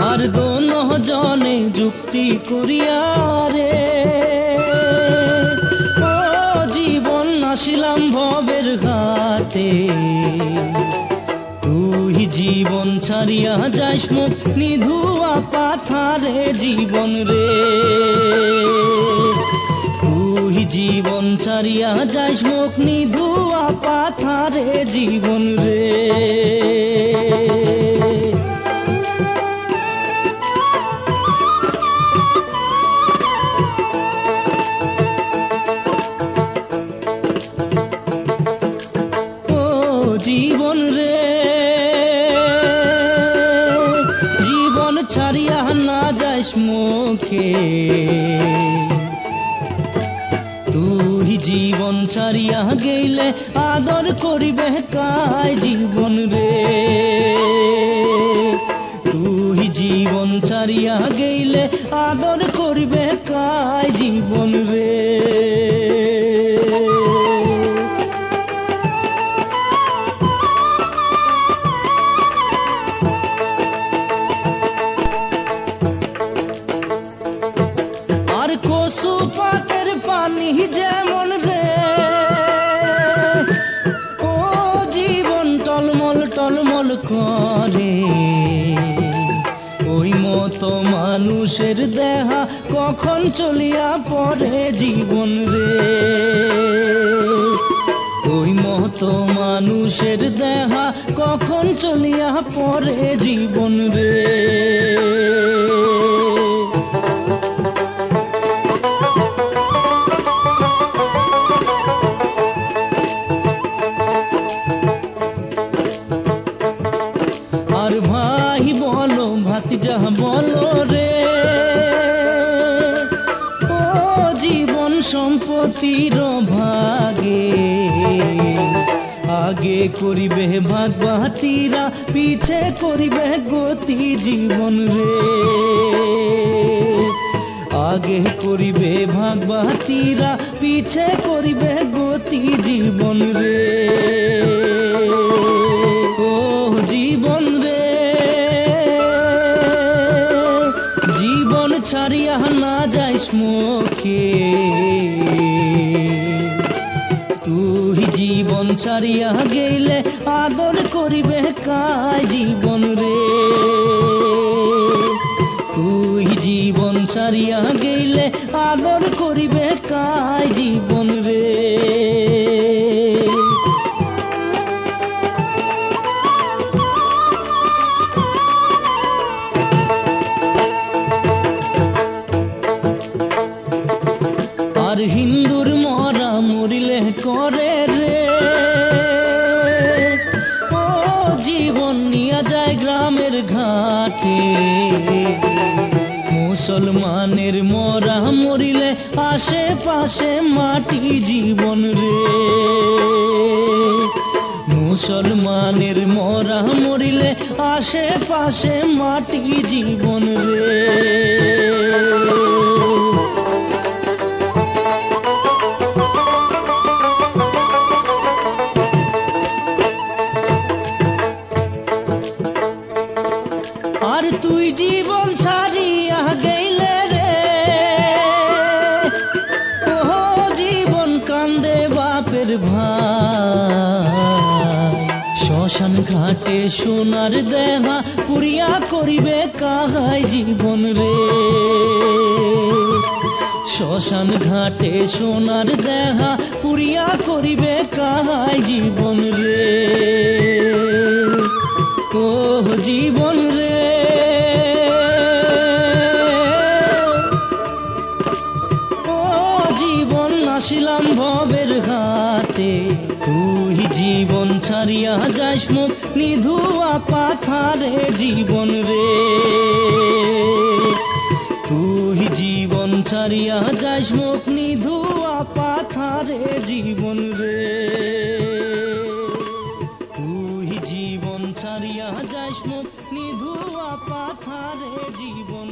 আর দোনো জনে যুক্তি করিয়া রে ও জীবন আসিলাম ভবের ঘাটে, তুই জীবন ছাড়িয়া যাইস মুখ নিধুয়া পাথারে জীবন রে, তুই জীবন ছাড়িয়া যাইস মুখ নিধুয়া পাথারে জীবন রে। জীবন রে জীবন ছাড়িয়া না যাইস মুখে, তুই জীবন ছাড়িয়া গেলে আদর করিবে কায় জীবন রে, তুই জীবন ছাড়িয়া গেলে আদর করিবে কায় জীবন রে। কচু পাতের পানি যেমন রে ও জীবন টলমল টলমল করে, ওই মতো মানুষের দেহা কখন চলিয়া পড়ে জীবন রে, ওই মতো মানুষের দেহা কখন চলিয়া পড়ে জীবন রে। আর ভাই বলো ভাতিজা বলো রে ও জীবন সম্পত্তির ভাগে, আগে করিবে ভাগ বাতিরা পিছে করিবে গতি জীবন রে, আগে করিবে ভাগ বাতিরা পিছে করিবে গতি জীবন রে। ও জীবন রে জীবন ছাড়িয়া না যাইস মুখে, তুই জীবন ছাড়িয়া গেলে আদর করিবে কায় জীবন রে, তুই জীবন ছাড়িয়া গেলে আদর করিবে কায় জীবন রে। আর হিন্দুর মরা মরিলে করে রে ও জীবন নিয়া যায় গ্রামের ঘাটে, মুসলমানের মরা মরিলে আশেপাশে মাটি জীবন রে, মুসলমানের মরা মরিলে আশেপাশে মাটি জীবন রে। আর তুই জীবন ছাড়িয়া গেলে রে ও জীবন কান্দে বাপের ভাই, শ্মশান ঘাটে সোনার দেহা পুরিয়া করিবে কাহাই জীবন রে, শ্মশান ঘাটে সোনার দেহা পুরিয়া করিবে কাহাই জীবন রে। ও জীবন রে ও জীবন আসিলাম ভবের ঘাটে, তুই জীবন ছাড়িয়া যাইস মুখ নিধুয়া পাথারে জীবন রে তুই জীবন ছাড়িয়া যাস মোক নিধুয়া পাথারে জীবন রে তুই জীবন ছাড়িয়া যাস মোক নিধুয়া পাথারে জীবন